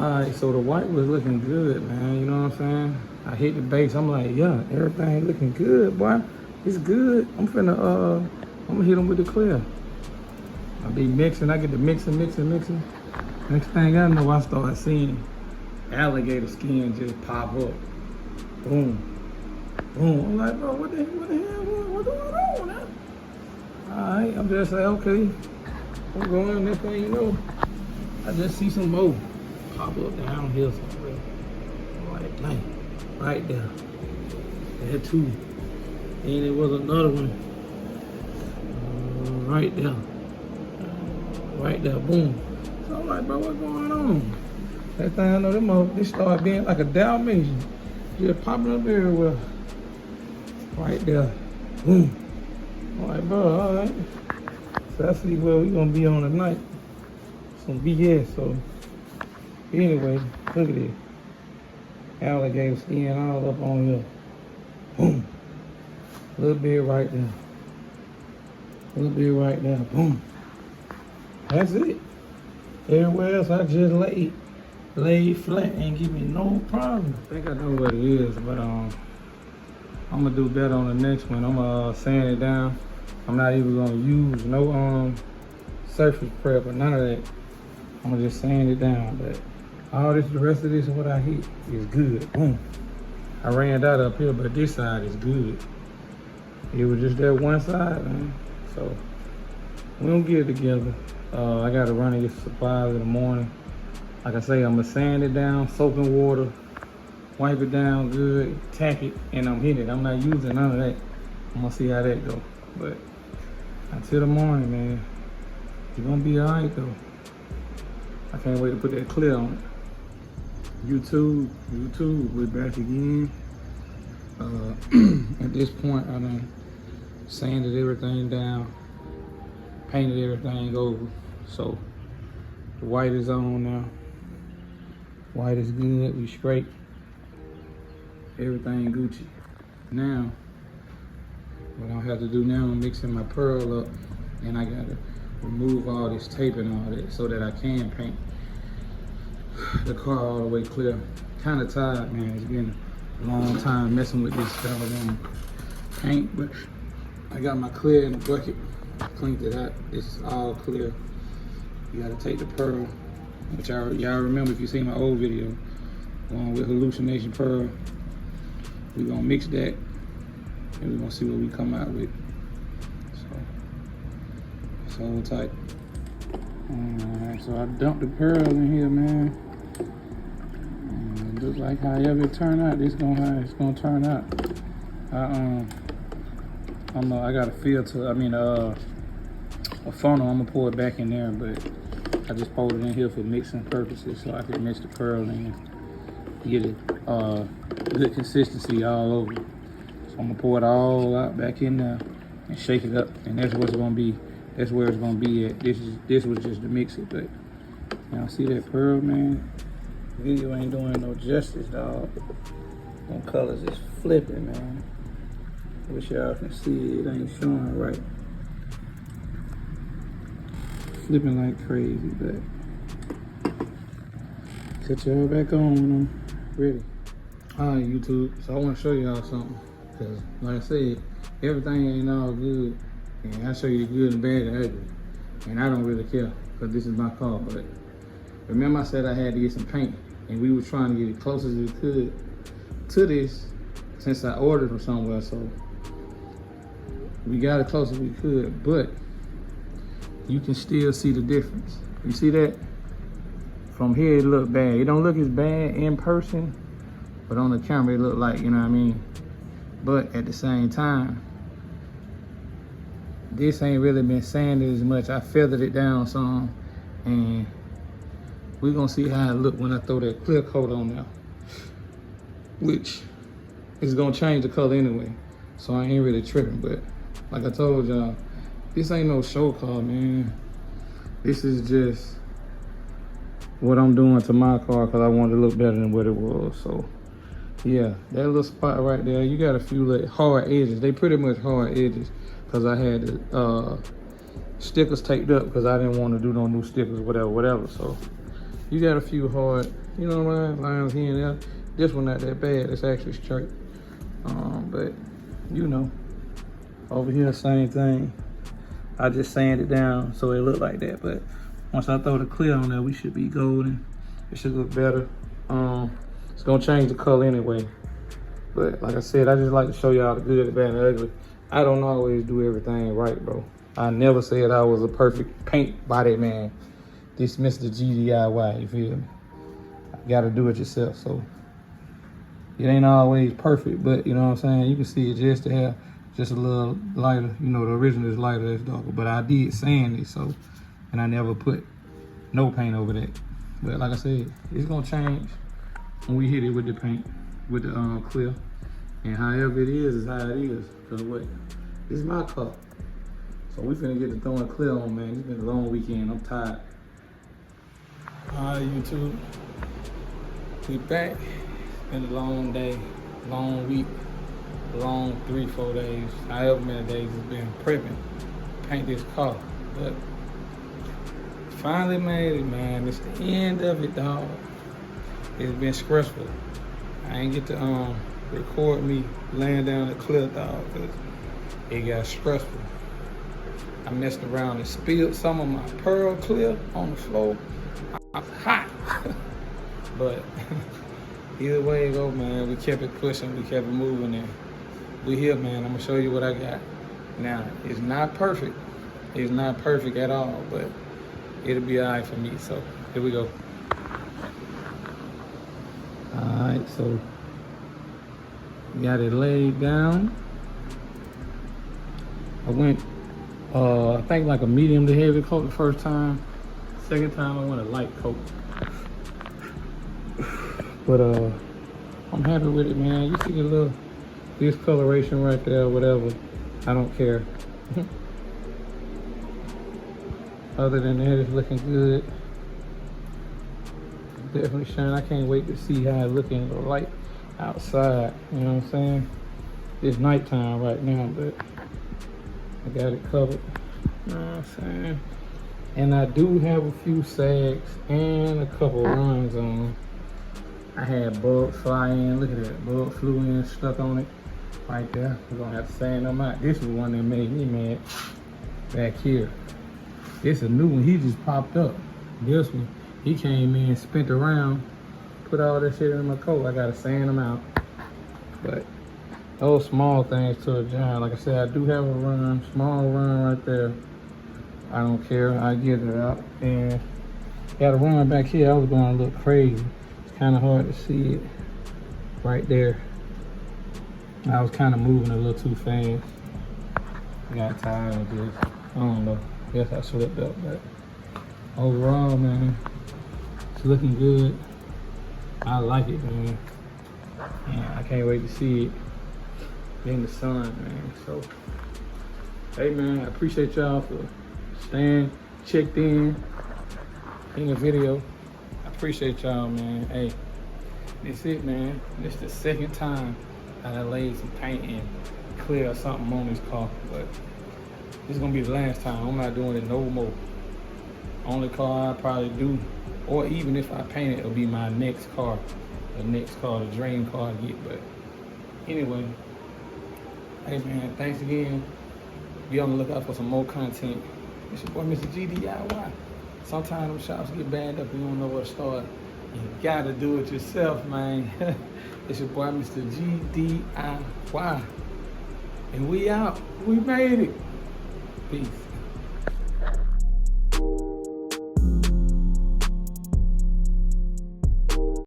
Alright, so the white was looking good, man. You know what I'm saying? I hit the base. I'm like, yeah, everything looking good, boy. It's good. I'm gonna hit them with the clear. I be mixing. I get to mixing. Next thing I know, I start seeing alligator skin just pop up. Boom, boom. I'm like, bro, what the hell? What's going on now? Alright, I'm just like, okay. I'm going. Next thing you know, I just see some more pop up down here somewhere. I'm like, dang, right there. There two. And it was another one. Right there. Right there, boom. So I'm like, bro, what's going on? That thing I know, they start being like a Dalmatian. Just popping up everywhere. Right there. Boom. I'm like, bro, all right. So I see where we gonna be on tonight. Some BS, so. Anyway, look at this. Alligator skin all up on here. Boom. A little bit right there. A little bit right there. Boom. That's it. Everywhere else I just laid flat and give me no problem. I think I know what it is, but I'm gonna do better on the next one. I'm gonna sand it down. I'm not even gonna use no surface prep or none of that. I'm gonna just sand it down, but all this, the rest of this and what I hit is good. Boom. I ran that up here, but this side is good. It was just that one side, man. So we gonna get it together. I gotta run and get supplies in the morning. Like I say, I'm gonna sand it down, soak in water, wipe it down good, tack it, and I'm hitting it. I'm not using none of that. I'm gonna see how that go. But until the morning, man, you're gonna be all right though. I can't wait to put that clear on it. YouTube, we're back again. At this point, I done sanded everything down, painted everything over. So the white is on now. White is good, we straight. Everything Gucci. Now, what I have to do now, I'm mixing my pearl up, and I gotta remove all this tape and all that so that I can paint the car all the way clear. Kind of tired, man. It's been a long time messing with this doggone paint, but I got my clear in the bucket, cleaned it out. It's all clear. You gotta take the pearl, which y'all remember if you seen my old video, along with hallucination pearl. We're gonna mix that, and we're gonna see what we come out with. So hold tight. Alright, so I dumped the pearl in here, man. And it looks like however it turn out, it's gonna turn out. I got a filter, a funnel. I'm gonna pour it back in there, but I just poured it in here for mixing purposes so I can mix the pearl in, get it good consistency all over. So I'm gonna pour it all out back in there and shake it up, and that's what's gonna be. That's where it's gonna be at. This was just to mix it, but y'all see that pearl, man? Video ain't doing no justice, dog. Them colors is flipping, man. Wish y'all can see it. It ain't showing right. Flipping like crazy, but cut y'all back on when I'm ready. Alright, YouTube. So I want to show y'all something, cause like I said, everything ain't all good. And I show you the good and bad and ugly. And I don't really care, because this is my car. But remember I said I had to get some paint, and we were trying to get it close as we could to this, since I ordered from somewhere. So we got it close as we could, but you can still see the difference. You see that? From here it look bad. It don't look as bad in person, but on the camera it look like, you know what I mean? But at the same time, this ain't really been sanded as much. I feathered it down some, and we're gonna see how it look when I throw that clear coat on there, which is gonna change the color anyway. So I ain't really tripping, but like I told y'all, this ain't no show car, man. This is just what I'm doing to my car because I want it to look better than what it was. So yeah, that little spot right there, you got a few like hard edges. They pretty much hard edges, because I had the stickers taped up because I didn't want to do no new stickers, whatever. So you got a few hard You know what I'm saying? Lines here and there. This one not that bad. It's actually straight. But you know, over here same thing. I just sand it down so it look like that. But once I throw the clear on there, we should be golden. It should look better. It's gonna change the color anyway. But like I said, I just like to show y'all the good, the bad, and the ugly. I don't always do everything right, bro. I never said I was a perfect paint body man. This Mr. G.D.I.Y, you feel me? You gotta do it yourself, so it ain't always perfect, but you know what I'm saying? You can see it just to have just a little lighter. You know, the original is lighter, it's darker, but I did sand it, so, and I never put no paint over that. But like I said, it's gonna change when we hit it with the paint, with the clear. And however it is how it is. Cause what? This is my car. So we finna get to throwing clear on, man. It's been a long weekend, I'm tired. All right, YouTube. We back. It's been a long day, long week, long 3-4 days, however many days it's been prepping, paint this car. But finally made it, man. It's the end of it, dog. It's been stressful. I ain't get to record me laying down the clear, dog, because it got stressful. I messed around and spilled some of my pearl clear on the floor. I was hot. But either way it go, man, we kept it pushing, we kept it moving, and we here, man. I'm gonna show you what I got. Now, it's not perfect. It's not perfect at all, but it'll be all right for me. So here we go. All right, so got it laid down. I went, I think like a medium to heavy coat the first time. Second time I went a light coat. But I'm happy with it, man. You see the little discoloration right there, whatever. I don't care. Other than that, it's looking good. Definitely shine. I can't wait to see how it look in the light outside. You know what I'm saying? It's nighttime right now, but I got it covered. You know what I'm saying? And I do have a few sags and a couple runs on. I had bugs fly in. Look at that. Bug flew in, stuck on it right there. We're gonna have to sand them out. This is one that made me mad back here. It's a new one. He just popped up. This one, he came in, spent around, put all that shit in my coat. I gotta sand them out. But those small things to a giant. Like I said, I do have a run, small run right there. I don't care. I get it out. And got a run back here. I was going to look crazy. It's kind of hard to see it right there. I was kind of moving a little too fast. I got tired of this. I don't know. Guess I slipped up, but overall, man, it's looking good. I like it, man. And I can't wait to see it in the sun, man. So, hey, man, I appreciate y'all for staying checked in the video. I appreciate y'all, man. Hey, that's it, man. This is the second time that I laid some paint and clear something on this car, but this is gonna be the last time. I'm not doing it no more. Only car I probably do, or even if I paint it, it'll be my next car. The next car, the dream car to get. But anyway, hey man, thanks again. Be on the lookout for some more content. It's your boy, Mr. G.D.I.Y. Sometimes them shops get banned up, you don't know where to start. You gotta do it yourself, man. It's your boy, Mr. G.D.I.Y. And we out. We made it. Peace.